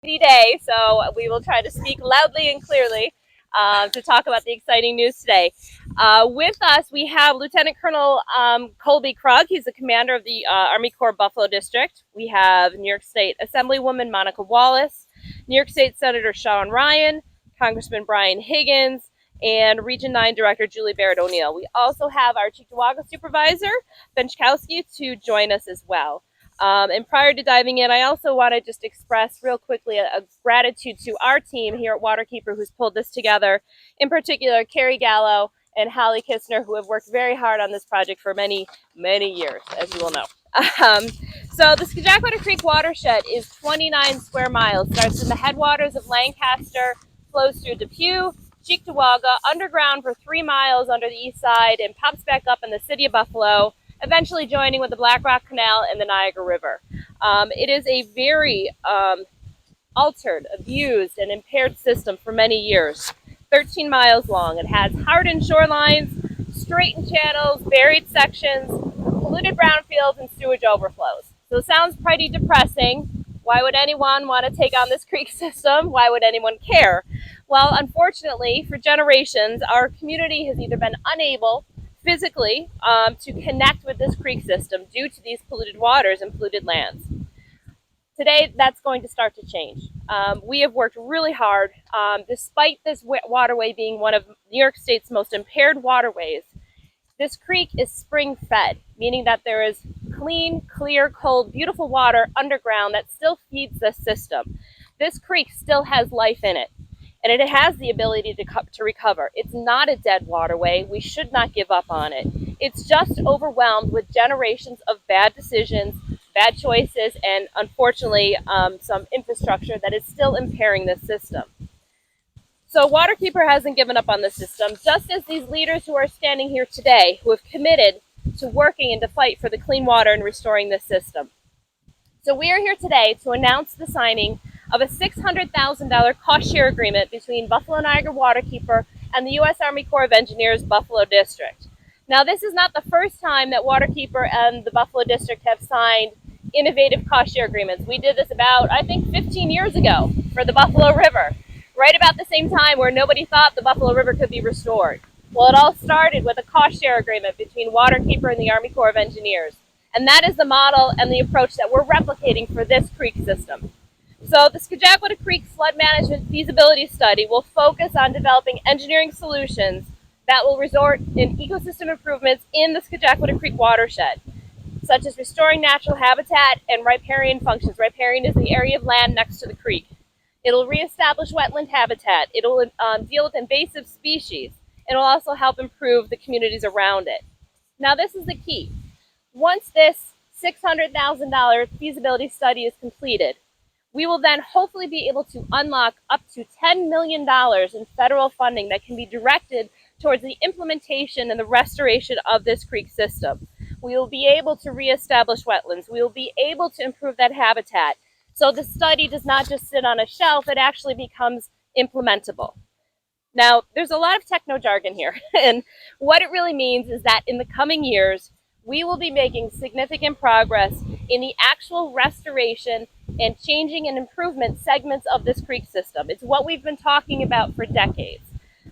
Day, so we will try to speak loudly and clearly to talk about the exciting news today. With us, we have Lieutenant Colonel Colby Krug. He's the commander of the Army Corps Buffalo District. We have New York State Assemblywoman Monica Wallace, New York State Senator Sean Ryan, Congressman Brian Higgins, and Region 9 Director Julie Barrett O'Neill. We also have our Cheektowaga Supervisor, Ben Chkowski, to join us as well. And prior to diving in, I also want to just express real quickly a gratitude to our team here at Waterkeeper who's pulled this together. In particular, Carrie Gallo and Holly Kistner, who have worked very hard on this project for many, many years, as you will know. So the Scajaquada Creek watershed is 29 square miles, starts in the headwaters of Lancaster, flows through Depew, Cheektowaga, underground for 3 miles under the east side, and pops back up in the city of Buffalo, eventually joining with the Black Rock Canal and the Niagara River. It is a very altered, abused, and impaired system for many years. 13 miles long. It has hardened shorelines, straightened channels, buried sections, polluted brownfields, and sewage overflows. So it sounds pretty depressing. Why would anyone want to take on this creek system? Why would anyone care? Well, unfortunately, for generations, our community has either been unable physically to connect with this creek system due to these polluted waters and polluted lands. Today, that's going to start to change. We have worked really hard, despite this waterway being one of New York State's most impaired waterways. This creek is spring fed, meaning that there is clean, clear, cold, beautiful water underground that still feeds this system. This creek still has life in it, and it has the ability to recover. It's not a dead waterway. We should not give up on it. It's just overwhelmed with generations of bad decisions, bad choices, and unfortunately, some infrastructure that is still impairing this system. So Waterkeeper hasn't given up on the system, just as these leaders who are standing here today, who have committed to working and to fight for the clean water and restoring this system. So we are here today to announce the signing of a $600,000 cost share agreement between Buffalo Niagara Waterkeeper and the U.S. Army Corps of Engineers Buffalo District. Now, this is not the first time that Waterkeeper and the Buffalo District have signed innovative cost share agreements. We did this about, I think, 15 years ago for the Buffalo River, right about the same time where nobody thought the Buffalo River could be restored. Well, it all started with a cost share agreement between Waterkeeper and the Army Corps of Engineers. And that is the model and the approach that we're replicating for this creek system. So the Scajaquada Creek Flood Management Feasibility Study will focus on developing engineering solutions that will result in ecosystem improvements in the Scajaquada Creek watershed, such as restoring natural habitat and riparian functions. Riparian is the area of land next to the creek. It'll reestablish wetland habitat. It'll deal with invasive species. It'll also help improve the communities around it. Now, this is the key. Once this $600,000 feasibility study is completed, we will then hopefully be able to unlock up to $10 million in federal funding that can be directed towards the implementation and the restoration of this creek system. We will be able to reestablish wetlands. We will be able to improve that habitat. So the study does not just sit on a shelf, it actually becomes implementable. Now, there's a lot of techno jargon here, and what it really means is that in the coming years, we will be making significant progress in the actual restoration and changing and improvement segments of this creek system. It's what we've been talking about for decades.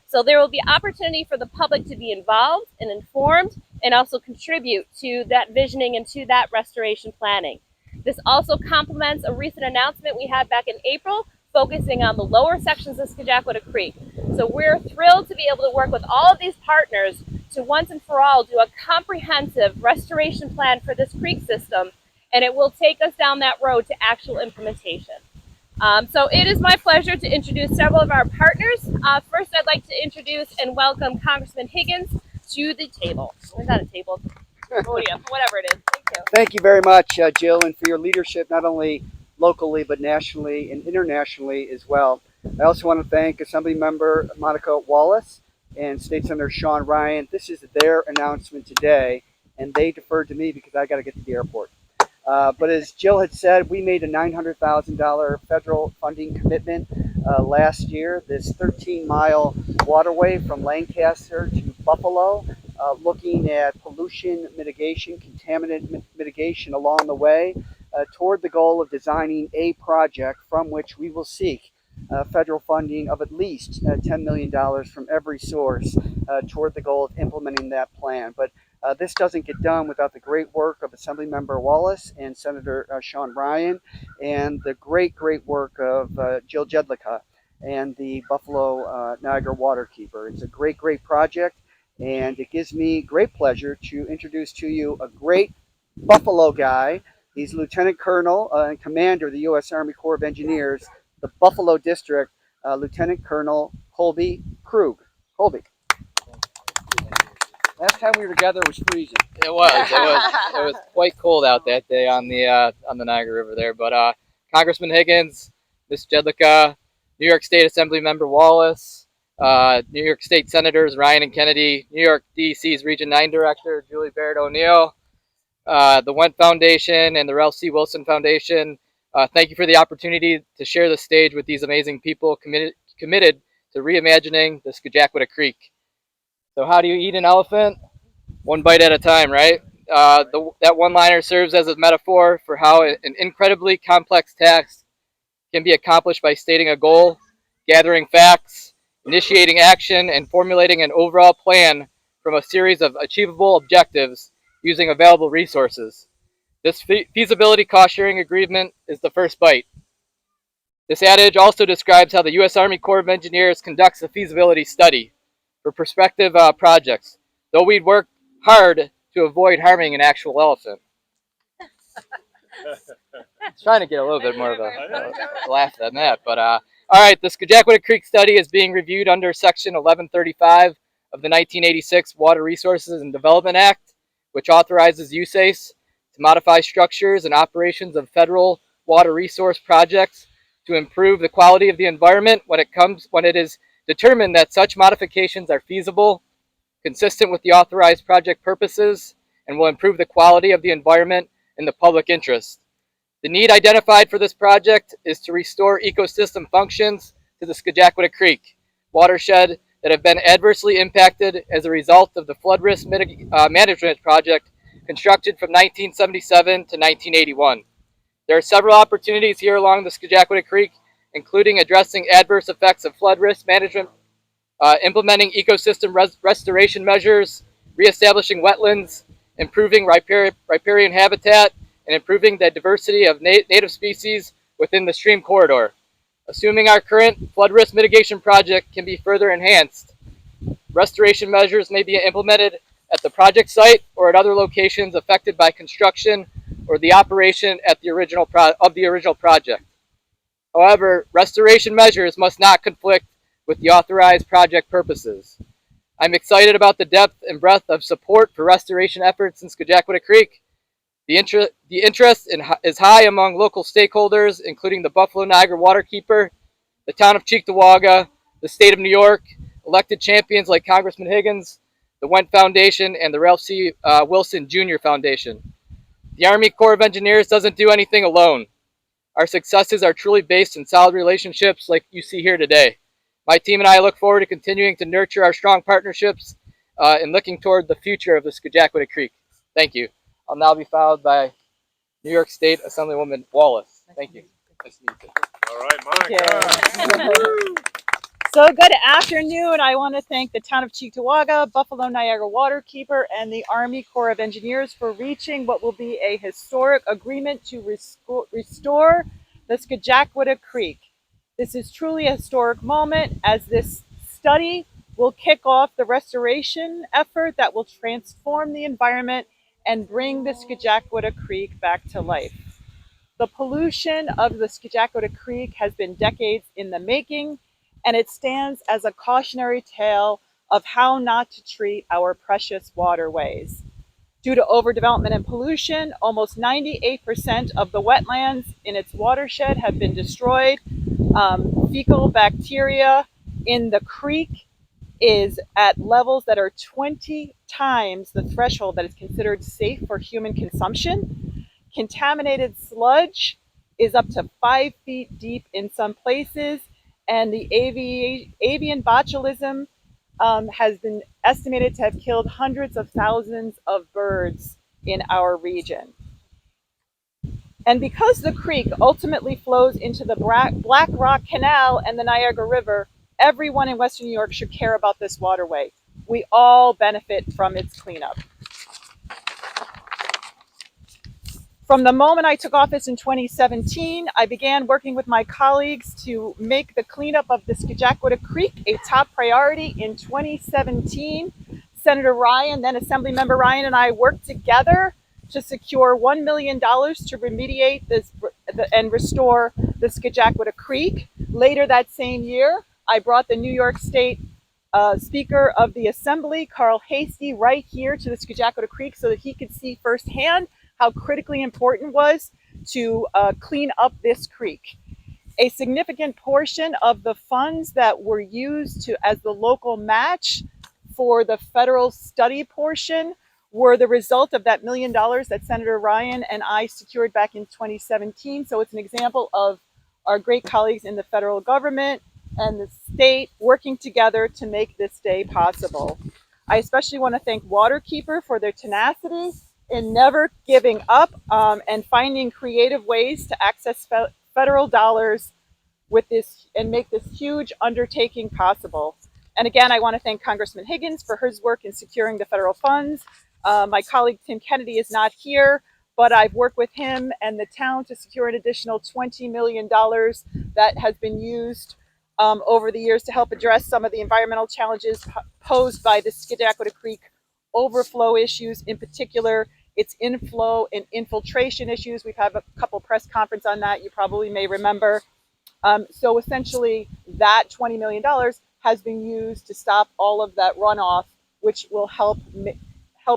So there will be opportunity for the public to be involved and informed and also contribute to that visioning and to that restoration planning. This also complements a recent announcement we had back in April focusing on the lower sections of Scajaquada Creek. So we're thrilled to be able to work with all of these partners to once and for all do a comprehensive restoration plan for this creek system, and it will take us down that road to actual implementation. So it is my pleasure to introduce several of our partners. First, I'd like to introduce and welcome Congressman Higgins to the table. Or not a table, podium, whatever it is. Thank you. Thank you very much, Jill, and for your leadership, not only locally, but nationally and internationally as well. I also want to thank Assembly Member Monica Wallace and State Senator Sean Ryan. This is their announcement today, and they deferred to me because I got to get to the airport. But as Jill had said, we made a $900,000 federal funding commitment last year. This 13-mile waterway from Lancaster to Buffalo, looking at pollution mitigation, contaminant mitigation along the way. toward the goal of designing a project from which we will seek federal funding of at least $10 million from every source toward the goal of implementing that plan. But this doesn't get done without the great work of Assemblymember Wallace and Senator Sean Ryan, and the great work of Jill Jedlicka and the Buffalo Niagara Waterkeeper. It's a great project, and it gives me great pleasure to introduce to you a great Buffalo guy. He's Lieutenant Colonel and Commander of the U.S. Army Corps of Engineers, the Buffalo District, Lieutenant Colonel Colby Krug. Colby. Last time we were together, it was freezing. It was quite cold out that day on the Niagara River there. But Congressman Higgins, Ms. Jedlicka, New York State Assembly Member Wallace, New York State Senators Ryan and Kennedy, New York DC's Region 9 Director Julie Barrett O'Neill, the Went Foundation and the Ralph C. Wilson Foundation. Thank you for the opportunity to share the stage with these amazing people committed to reimagining the Scajaquada Creek. So how do you eat an elephant? One bite at a time, right? That one-liner serves as a metaphor for how an incredibly complex task can be accomplished by stating a goal, gathering facts, initiating action, and formulating an overall plan from a series of achievable objectives using available resources. This feasibility cost-sharing agreement is the first bite. This adage also describes how the U.S. Army Corps of Engineers conducts a feasibility study for prospective projects, though we'd work hard to avoid harming an actual elephant. I was trying to get a little bit more of a laugh than that, but all right, the Scajaquada Creek study is being reviewed under Section 1135 of the 1986 Water Resources and Development Act, which authorizes USACE to modify structures and operations of federal water resource projects to improve the quality of the environment when it is determined that such modifications are feasible, consistent with the authorized project purposes, and will improve the quality of the environment in the public interest. The need identified for this project is to restore ecosystem functions to the Scajaquada Creek watershed that have been adversely impacted as a result of the flood risk management project constructed from 1977 to 1981. There are several opportunities here along the Scajaquada Creek, including addressing adverse effects of flood risk management, implementing ecosystem restoration measures, reestablishing wetlands, improving riparian habitat, and improving the diversity of native species within the stream corridor. Assuming our current flood risk mitigation project can be further enhanced, restoration measures may be implemented at the project site or at other locations affected by construction or the operation at the original project. However, restoration measures must not conflict with the authorized project purposes. I'm excited about the depth and breadth of support for restoration efforts in Scajaquada Creek. The interest is high among local stakeholders, including the Buffalo Niagara Waterkeeper, the Town of Cheektowaga, the State of New York, elected champions like Congressman Higgins, the Went Foundation, and the Ralph C. Wilson Jr. Foundation. The Army Corps of Engineers doesn't do anything alone. Our successes are truly based in solid relationships like you see here today. My team and I look forward to continuing to nurture our strong partnerships and looking toward the future of the Scajaquada Creek. Thank you. I'll now be followed by New York State Assemblywoman Wallace. Thank you. Nice to meet you. All right, Mike. So good afternoon. I want to thank the Town of Cheektowaga, Buffalo Niagara Waterkeeper, and the Army Corps of Engineers for reaching what will be a historic agreement to restore the Scajaquada Creek. This is truly a historic moment as this study will kick off the restoration effort that will transform the environment and bring the Scajaquada Creek back to life. The pollution of the Scajaquada Creek has been decades in the making, and it stands as a cautionary tale of how not to treat our precious waterways. Due to overdevelopment and pollution, almost 98% of the wetlands in its watershed have been destroyed. Fecal bacteria in the creek is at levels that are 20 times the threshold that is considered safe for human consumption. Contaminated sludge is up to 5 feet deep in some places, and the avian botulism has been estimated to have killed hundreds of thousands of birds in our region. And because the creek ultimately flows into the Black Rock Canal and the Niagara River, everyone in Western New York should care about this waterway. We all benefit from its cleanup. From the moment I took office in 2017, I began working with my colleagues to make the cleanup of the Scajaquada Creek a top priority. In 2017, Senator Ryan, then Assemblymember Ryan, and I worked together to secure $1 million to remediate this and restore the Scajaquada Creek. Later that same year, I brought the New York State Speaker of the Assembly, Carl Hastie, right here to the Scajaquada Creek so that he could see firsthand how critically important it was to clean up this creek. A significant portion of the funds that were used as the local match for the federal study portion were the result of that $1 million that Senator Ryan and I secured back in 2017. So it's an example of our great colleagues in the federal government and the state working together to make this day possible. I especially want to thank Waterkeeper for their tenacity in never giving up and finding creative ways to access federal dollars with this and make this huge undertaking possible. And again, I want to thank Congressman Higgins for his work in securing the federal funds. My colleague Tim Kennedy is not here, but I've worked with him and the town to secure an additional $20 million that has been used over the years to help address some of the environmental challenges posed by the Scajaquada Creek overflow issues, in particular its inflow and infiltration issues. We've had a couple press conferences on that, you probably may remember. So essentially that $20 million has been used to stop all of that runoff, which will help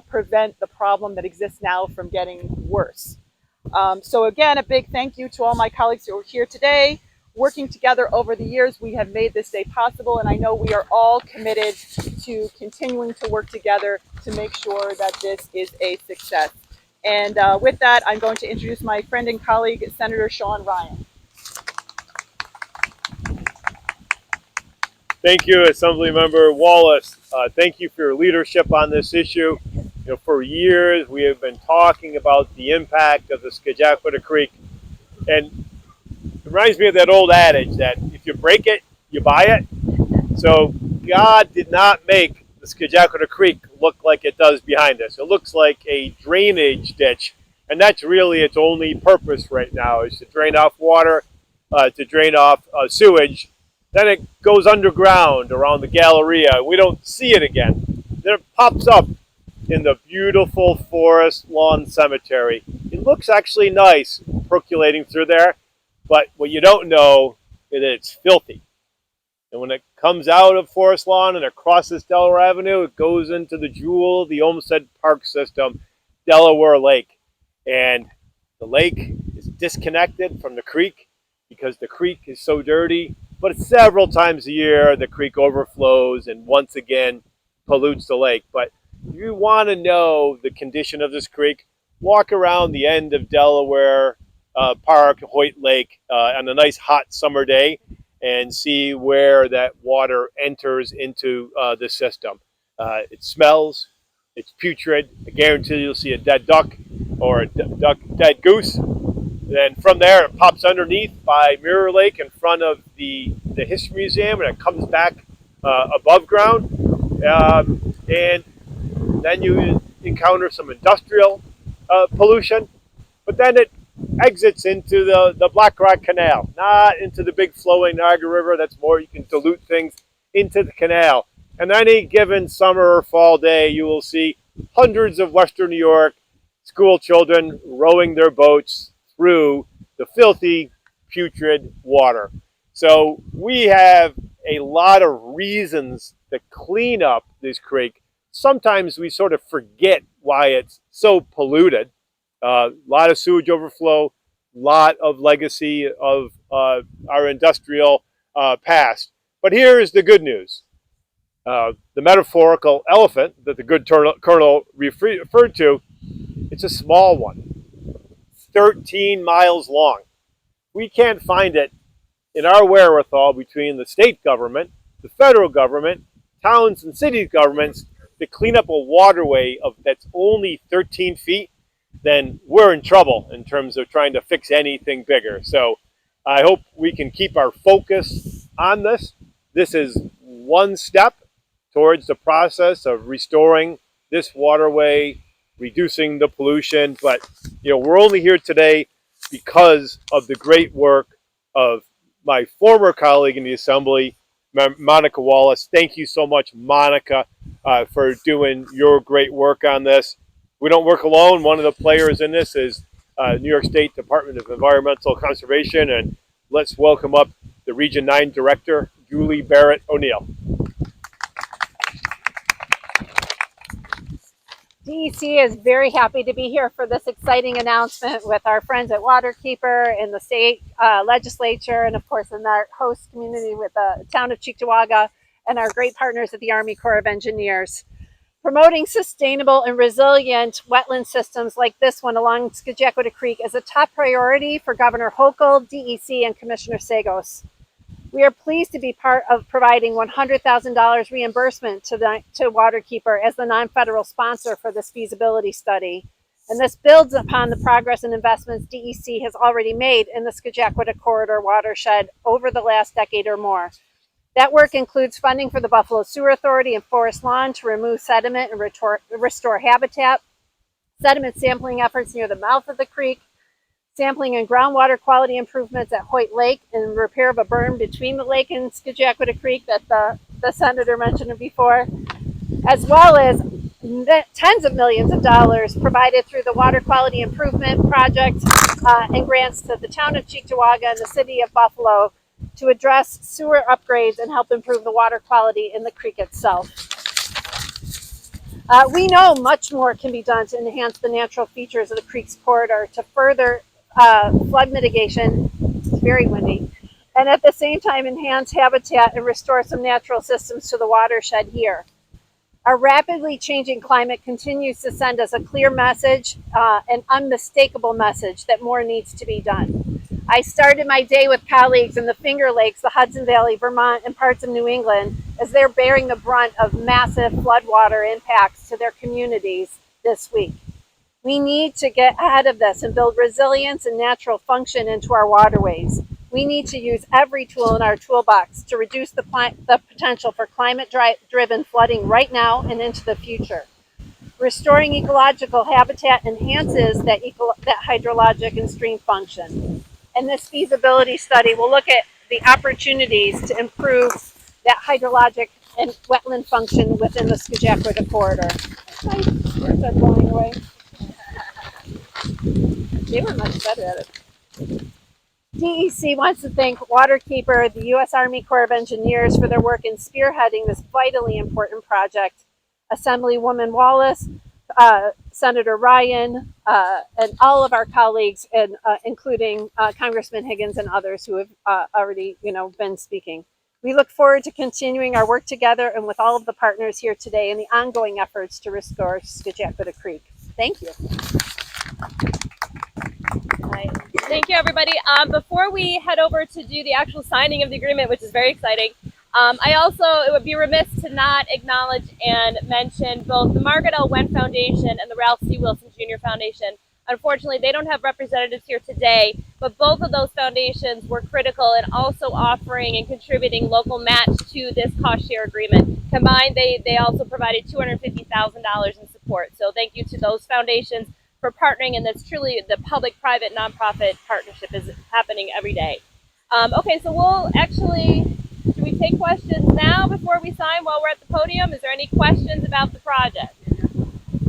prevent the problem that exists now from getting worse. So again, a big thank you to all my colleagues who are here today. Working together over the years, we have made this day possible, and I know we are all committed to continuing to work together to make sure that this is a success. And with that, I'm going to introduce my friend and colleague, Senator Sean Ryan. Thank you, Assemblymember Wallace. Thank you for your leadership on this issue. For years, we have been talking about the impact of the Scajaquada Creek, and it reminds me of that old adage that if you break it, you buy it. So God did not make the Scajaquada Creek look like it does behind us. It looks like a drainage ditch, and that's really its only purpose right now, is to drain off water, to drain off sewage. Then it goes underground around the Galleria. We don't see it again. Then it pops up in the beautiful forest lawn cemetery. It looks actually nice percolating through there, but what you don't know is that it's filthy. And when it comes out of Forest Lawn and it crosses Delaware Avenue, it goes into the jewel of the Olmsted Park system, Delaware Lake. And the lake is disconnected from the creek because the creek is so dirty. But several times a year, the creek overflows and once again pollutes the lake. But if you want to know the condition of this creek, walk around the end of Delaware Park, Hoyt Lake, on a nice hot summer day and see where that water enters into the system. It smells, it's putrid. I guarantee you'll see a dead duck or a dead goose. Then from there, it pops underneath by Mirror Lake in front of the History Museum, and it comes back above ground. And then you encounter some industrial pollution, but then it exits into the Black Rock Canal, not into the big flowing Niagara River. That's more, you can dilute things into the canal. And any given summer or fall day, you will see hundreds of Western New York school children rowing their boats through the filthy, putrid water. So we have a lot of reasons to clean up this creek. Sometimes we sort of forget why it's so polluted. A lot of sewage overflow, lot of legacy of our industrial past. But here is the good news. The metaphorical elephant that the good colonel referred to, it's a small one, 13 miles long. We can't find it in our wherewithal between the state government, the federal government, towns and cities governments to clean up a waterway that's only 13 feet. then we're in trouble in terms of trying to fix anything bigger. So I hope we can keep our focus on this. This is one step towards the process of restoring this waterway, reducing the pollution. But we're only here today because of the great work of my former colleague in the Assembly, Monica Wallace. Thank you so much, Monica, for doing your great work on this. We don't work alone. One of the players in this is New York State Department of Environmental Conservation, and let's welcome up the Region 9 Director, Julie Barrett O'Neill. DEC is very happy to be here for this exciting announcement with our friends at Waterkeeper in the state legislature, and of course in our host community with the Town of Cheektowaga and our great partners at the Army Corps of Engineers. Promoting sustainable and resilient wetland systems like this one along Scajaquada Creek is a top priority for Governor Hochul, DEC, and Commissioner Sagos. We are pleased to be part of providing $100,000 reimbursement to Waterkeeper as the non-federal sponsor for this feasibility study. And this builds upon the progress and investments DEC has already made in the Scajaquada Corridor watershed over the last decade or more. That work includes funding for the Buffalo Sewer Authority and Forest Lawn to remove sediment and restore habitat, sediment sampling efforts near the mouth of the creek, sampling and groundwater quality improvements at Hoyt Lake, and repair of a berm between the lake and Scajaquada Creek that the senator mentioned before, as well as tens of millions of dollars provided through the Water Quality Improvement Project and grants to the Town of Cheektowaga and the City of Buffalo to address sewer upgrades and help improve the water quality in the creek itself. We know much more can be done to enhance the natural features of the creek's corridor to further flood mitigation, it's very windy, and at the same time enhance habitat and restore some natural systems to the watershed here. Our rapidly changing climate continues to send us a clear message, an unmistakable message that more needs to be done. I started my day with colleagues in the Finger Lakes, the Hudson Valley, Vermont, and parts of New England as they're bearing the brunt of massive floodwater impacts to their communities this week. We need to get ahead of this and build resilience and natural function into our waterways. We need to use every tool in our toolbox to reduce the potential for climate-driven flooding right now and into the future. Restoring ecological habitat enhances that hydrologic and stream function. And this feasibility study will look at the opportunities to improve that hydrologic and wetland function within the Scajaquada corridor. Where's that blowing away? They were much better at it. DEC wants to thank Waterkeeper, the U.S. Army Corps of Engineers for their work in spearheading this vitally important project, Assemblywoman Wallace, Senator Ryan, and all of our colleagues, and including Congressman Higgins and others who have already, been speaking. We look forward to continuing our work together and with all of the partners here today in the ongoing efforts to restore Scajaquada Creek. Thank you. Thank you, everybody. Before we head over to do the actual signing of the agreement, which is very exciting, it would be remiss to not acknowledge and mention both the Margaret L. Wendt Foundation and the Ralph C. Wilson Jr. Foundation. Unfortunately, they don't have representatives here today, but both of those foundations were critical in also offering and contributing local match to this cost share agreement. Combined, they also provided $250,000 in support. So thank you to those foundations for partnering, and that's truly the public-private nonprofit partnership is happening every day. Okay, so we'll actually, do we take questions now before we sign while we're at the podium? Is there any questions about the project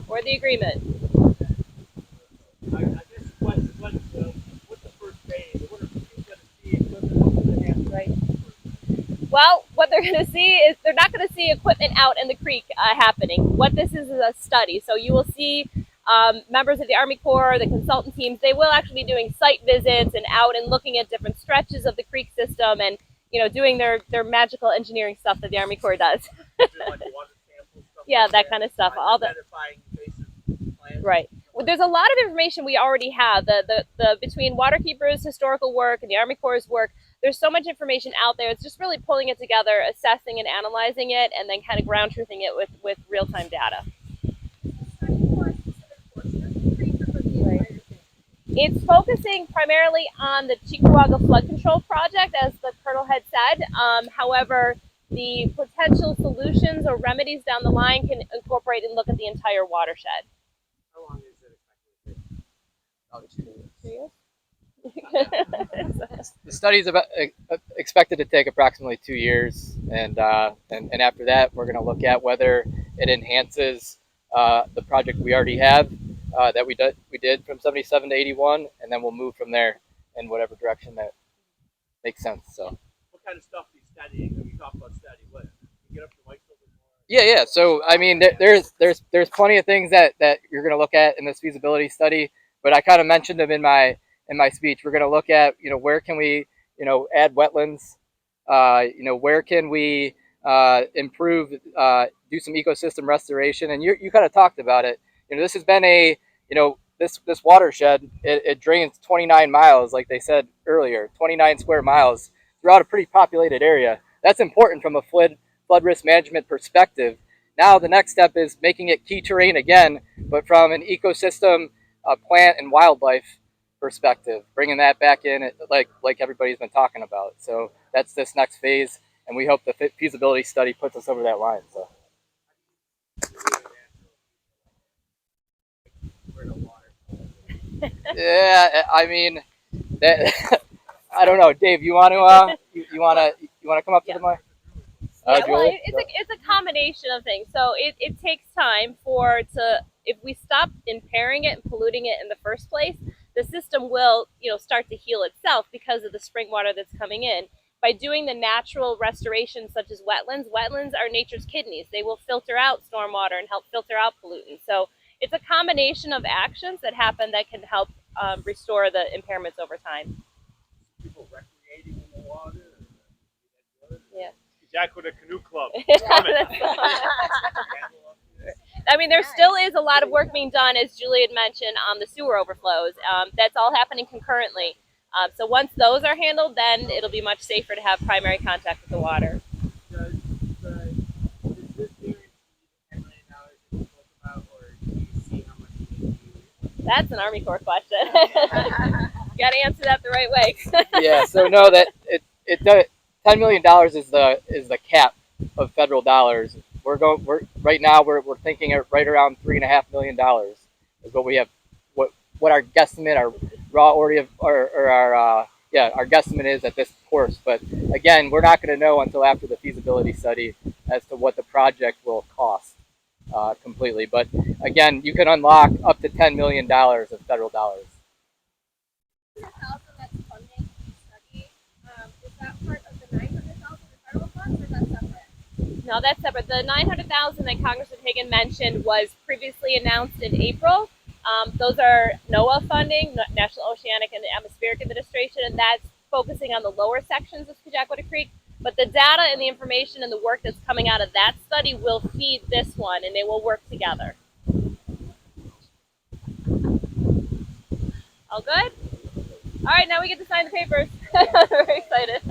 or the agreement? I guess what's the first phase? What are people going to see equipment right? Well, what they're going to see is they're not going to see equipment out in the creek happening. What this is a study. So you will see members of the Army Corps, the consultant teams, they will actually be doing site visits and out and looking at different stretches of the creek system and, doing their magical engineering stuff that the Army Corps does. Like water samples, stuff Yeah, like that kind of stuff. All the identifying invasive plants. Right. Well, there's a lot of information we already have. The between Waterkeeper's historical work and the Army Corps' work, there's so much information out there. It's just really pulling it together, assessing and analyzing it, and then kind of ground truthing it with real-time data. It's focusing primarily on the Cheektowaga flood control project, as the colonel had said. However, the potential solutions or remedies down the line can incorporate and look at the entire watershed. How long is it expected About 2 years. 2 years? The study is expected to take approximately 2 years, and after that, we're going to look at whether it enhances the project we already have that we did from 77 to 81, and then we'll move from there in whatever direction that makes sense. So. What kind of stuff are you studying? When you talk about study, what? You get up to mic a little bit more. Yeah. So I mean, there's plenty of things that you're going to look at in this feasibility study, but I kind of mentioned them in my speech. We're going to look at where can we add wetlands, where can we improve, do some ecosystem restoration, and you kind of talked about it. This has been a this watershed. It drains 29 miles, like they said earlier, 29 square miles throughout a pretty populated area. That's important from a flood risk management perspective. Now the next step is making it key terrain again, but from an ecosystem, plant and wildlife perspective, bringing that back in, like everybody's been talking about. So that's this next phase, and we hope the feasibility study puts us over that line. So. Yeah, I mean, that, I don't know, Dave. You want to you want to come up to the mic? Yeah, well, Julie? it's a combination of things. So it takes time if we stop impairing it and polluting it in the first place, the system will start to heal itself because of the spring water that's coming in. By doing the natural restoration such as wetlands are nature's kidneys. They will filter out stormwater and help filter out pollutants. So it's a combination of actions that happen that can help restore the impairments over time. People recreating in the water. Yeah. Scajaquada Canoe Club. I mean, there still is a lot of work being done, as Julie had mentioned, on the sewer overflows. That's all happening concurrently. So once those are handled, then it'll be much safer to have primary contact with the water. Does this guarantee the $10 million that you spoke about, or do you see how much you need to use? That's an Army Corps question. Got to answer that the right way. Yeah. So no, that it does. $10 million is the cap of federal dollars. We're right now we're thinking at right around $3.5 million is what we have. What our guesstimate, our raw order or our guesstimate is at this course. But again, we're not going to know until after the feasibility study as to what the project will cost completely. But again, you can unlock up to $10 million of federal dollars. No, that's separate. The $900,000 that Congressman Hagan mentioned was previously announced in April. Those are NOAA funding, National Oceanic and Atmospheric Administration, and that's focusing on the lower sections of Scajaquada Creek. But the data and the information and the work that's coming out of that study will feed this one, and they will work together. All good? All right, now we get to sign the papers. Very excited.